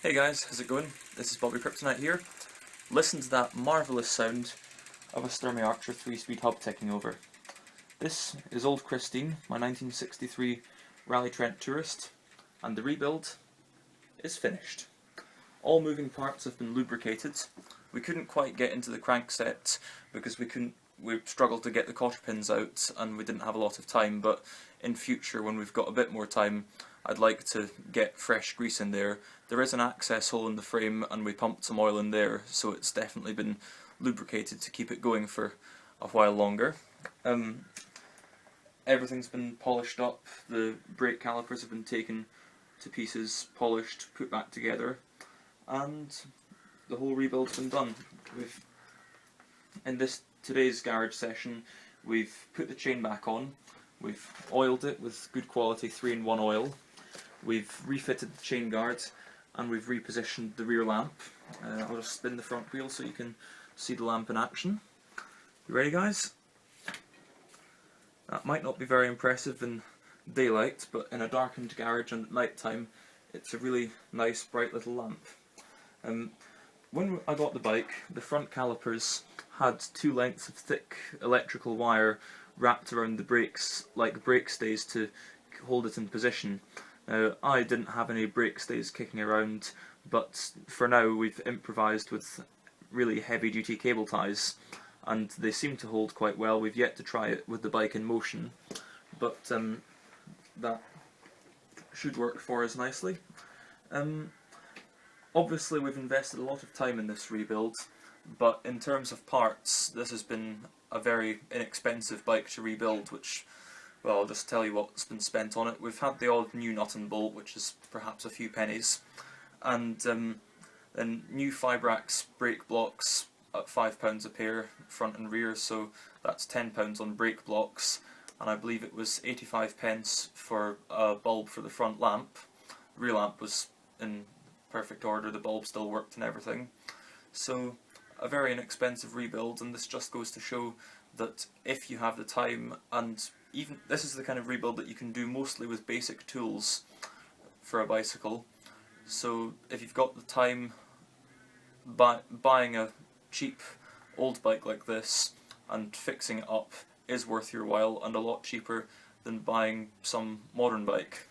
Hey guys, how's it going? This is BobbyKbikes here. Listen to that marvellous sound of a Sturmey Archer 3-speed hub ticking over. This is Old Christine, my 1963 RaleighTrent Tourist, and the rebuild is finished. All moving parts have been lubricated. We couldn't quite get into the crankset because we struggled to get the cotter pins out and we didn't have a lot of time, but in future when we've got a bit more time I'd like to get fresh grease in there. There is an access hole in the frame and we pumped some oil in there, so it's definitely been lubricated to keep it going for a while longer. Everything's been polished up, the brake calipers have been taken to pieces, polished, put back together, and the whole rebuild's been done. In today's garage session we've put the chain back on, we've oiled it with good quality 3-in-1 oil, we've refitted the chain guard, and we've repositioned the rear lamp. I'll just spin the front wheel so you can see the lamp in action. You ready, guys? That might not be very impressive in daylight, but in a darkened garage and at night time it's a really nice bright little lamp. When I got the bike, the front calipers had 2 lengths of thick electrical wire wrapped around the brakes like brake stays to hold it in position. Now, I didn't have any brake stays kicking around, but for now we've improvised with really heavy duty cable ties and they seem to hold quite well. We've yet to try it with the bike in motion, but that should work for us nicely. Obviously we've invested a lot of time in this rebuild, but in terms of parts this has been a very inexpensive bike to rebuild, which, well, I'll just tell you what's been spent on it. We've had the odd new nut and bolt, which is perhaps a few pennies, and then new Fibrax brake blocks at £5 a pair, front and rear, so that's £10 on brake blocks, and I believe it was 85p for a bulb for the front lamp. The rear lamp was in perfect order, the bulb still worked and everything. So a very inexpensive rebuild, and this just goes to show that if you have the time, and even this is the kind of rebuild that you can do mostly with basic tools for a bicycle. So if you've got the time, buying a cheap old bike like this and fixing it up is worth your while and a lot cheaper than buying some modern bike.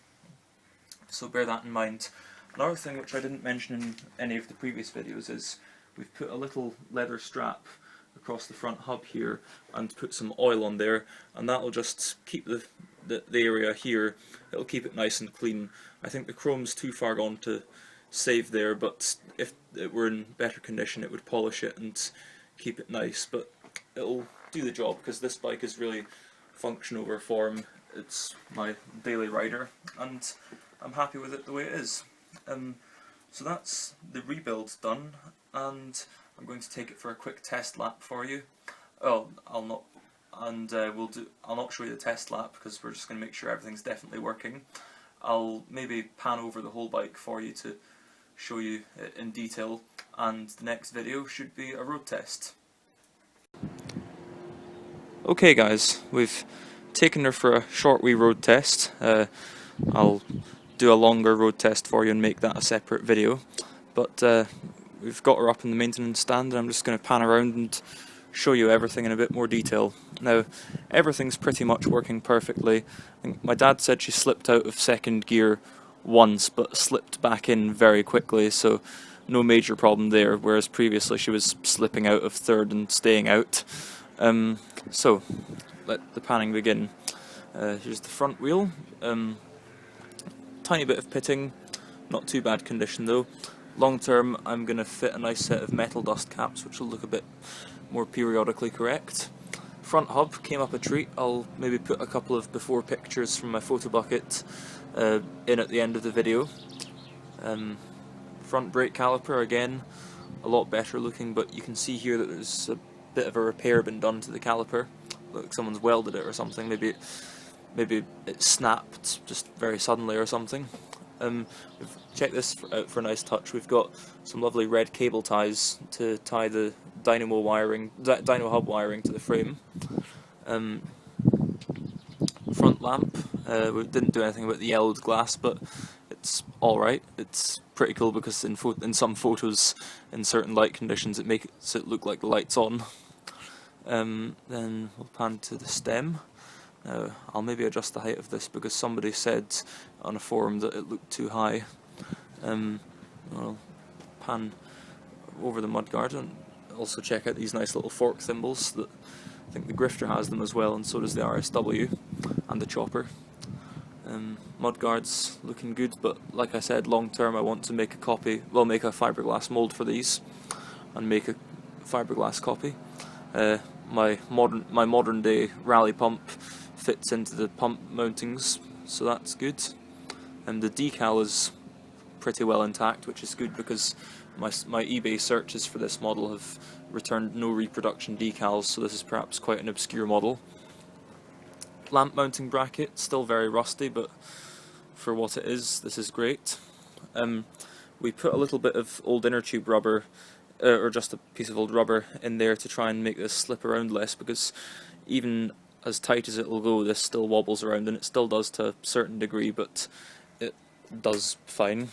So bear that in mind. Another thing which I didn't mention in any of the previous videos is we've put a little leather strap across the front hub here and put some oil on there, and that will just keep the area here, it'll keep it nice and clean. I think the chrome's too far gone to save there, but if it were in better condition it would polish it and keep it nice, but it'll do the job because this bike is really function over form. It's my daily rider and I'm happy with it the way it is. So that's the rebuild done, and I'm going to take it for a quick test lap for you. Oh, I'll not show you the test lap because we're just going to make sure everything's definitely working. I'll maybe pan over the whole bike for you to show you it in detail, and the next video should be a road test. Okay guys, we've taken her for a short wee road test. I'll do a longer road test for you and make that a separate video, but we've got her up in the maintenance stand and I'm just going to pan around and show you everything in a bit more detail. Now, everything's pretty much working perfectly. I think my dad said she slipped out of second gear once but slipped back in very quickly, so no major problem there, whereas previously she was slipping out of third and staying out. So let the panning begin. Here's the front wheel. Tiny bit of pitting, not too bad condition though. Long term I'm going to fit a nice set of metal dust caps which will look a bit more periodically correct. Front hub came up a treat. I'll maybe put a couple of before pictures from my photo bucket in at the end of the video. Front brake caliper, again, a lot better looking, but you can see here that there's a bit of a repair been done to the caliper. Like someone's welded it or something, maybe it snapped just very suddenly or something. We've checked this out for a nice touch. We've got some lovely red cable ties to tie the dyno hub wiring to the frame. Front lamp, we didn't do anything about the yellowed glass, but it's alright. It's pretty cool because in some photos, in certain light conditions, it makes it look like the light's on. Then we'll pan to the stem. Now, I'll maybe adjust the height of this because somebody said on a forum that it looked too high. I'll pan over the mudguard and also check out these nice little fork thimbles. That I think the Grifter has them as well, and so does the RSW and the Chopper. Mudguards looking good, but like I said, long term I want to make a copy, well, make a fiberglass mould for these and make a fiberglass copy. My modern day Raleigh pump fits into the pump mountings, so that's good. And the decal is pretty well intact, which is good because my eBay searches for this model have returned no reproduction decals, so this is perhaps quite an obscure model. Lamp mounting bracket, still very rusty, but for what it is, this is great. We put a little bit of old inner tube rubber, or just a piece of old rubber in there to try and make this slip around less, because even as tight as it will go, this still wobbles around, and it still does to a certain degree, but it does fine.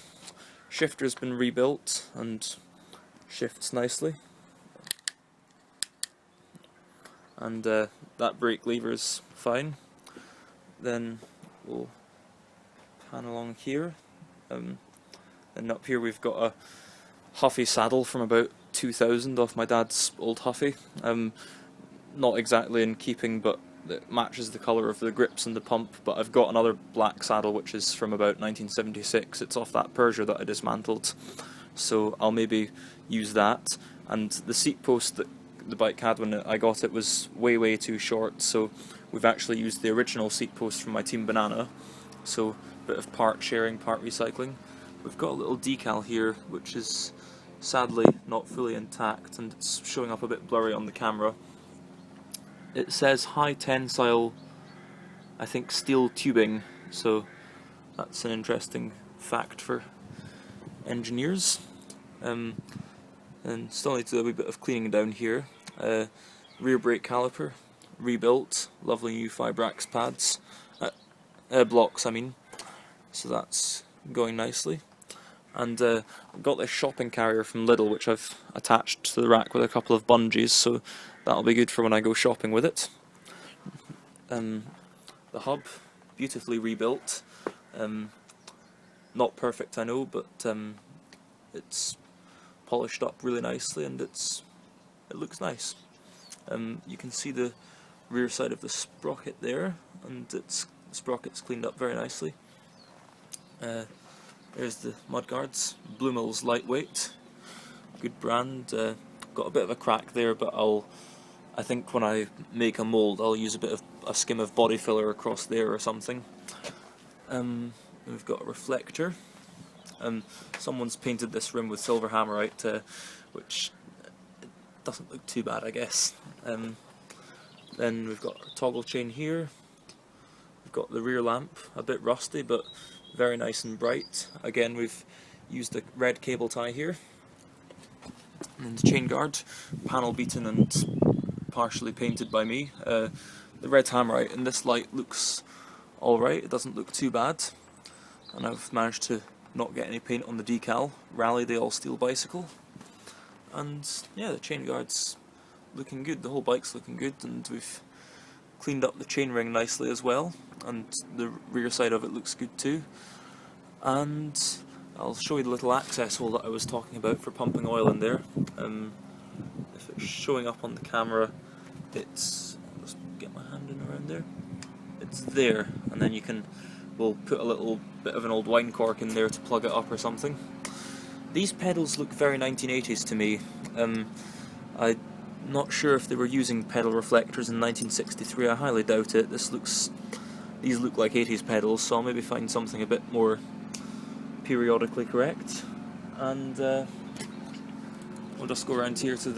Shifter's been rebuilt and shifts nicely. And that brake lever's fine. Then we'll pan along here. And up here we've got a Huffy saddle from about 2000 off my dad's old Huffy. Not exactly in keeping, but it matches the colour of the grips and the pump. But I've got another black saddle which is from about 1976. It's off that Persia that I dismantled, so I'll maybe use that. And the seat post that the bike had when I got it was way too short, so we've actually used the original seat post from my Team Banana, so a bit of part sharing, part recycling. We've got a little decal here which is sadly not fully intact and it's showing up a bit blurry on the camera. It says high tensile, I think, steel tubing, so that's an interesting fact for engineers. And still need to do a wee bit of cleaning down here. Rear brake caliper, rebuilt, lovely new Fibrax pads, blocks I mean, so that's going nicely. And I've got this shopping carrier from Lidl which I've attached to the rack with a couple of bungees, so that'll be good for when I go shopping with it. The hub, beautifully rebuilt, not perfect I know, but it's polished up really nicely and it looks nice. You can see the rear side of the sprocket there, and the sprocket's cleaned up very nicely. There's the mudguards, Blue Mills lightweight, good brand. Got a bit of a crack there, but I think when I make a mould I'll use a skim of body filler across there or something. We've got a reflector. Someone's painted this rim with silver hammerite, which doesn't look too bad, I guess. Then we've got a toggle chain here. We've got the rear lamp, a bit rusty but very nice and bright. Again, we've used a red cable tie here. And the chain guard, panel beaten and partially painted by me. The red hammerite in this light looks alright, it doesn't look too bad. And I've managed to not get any paint on the decal. Raleigh, the all-steel bicycle. And yeah, the chain guard's looking good, the whole bike's looking good, and we've cleaned up the chain ring nicely as well, and the rear side of it looks good too. And I'll show you the little access hole that I was talking about for pumping oil in there. If it's showing up on the camera, it's, I'll just get my hand in around there, it's there, and then we'll put a little bit of an old wine cork in there to plug it up or something. These pedals look very 1980s to me. I'm not sure if they were using pedal reflectors in 1963, I highly doubt it. These look like 80s pedals, so I'll maybe find something a bit more periodically correct. And we'll just go around here to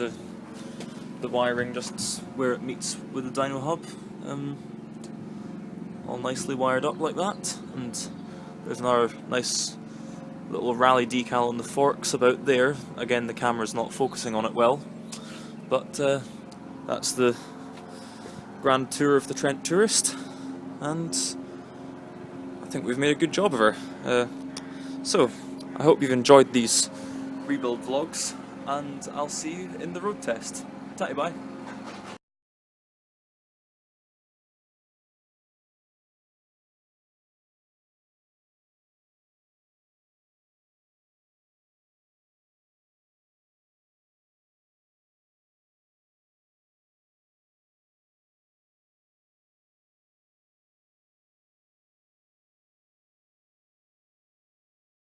the wiring, just where it meets with the dyno hub. All nicely wired up like that, and there's another nice little Raleigh decal on the forks about there. Again, the camera's not focusing on it well, but that's the grand tour of the Trent Tourist, and I think we've made a good job of her. So, I hope you've enjoyed these rebuild vlogs, and I'll see you in the road test. Tatty bye.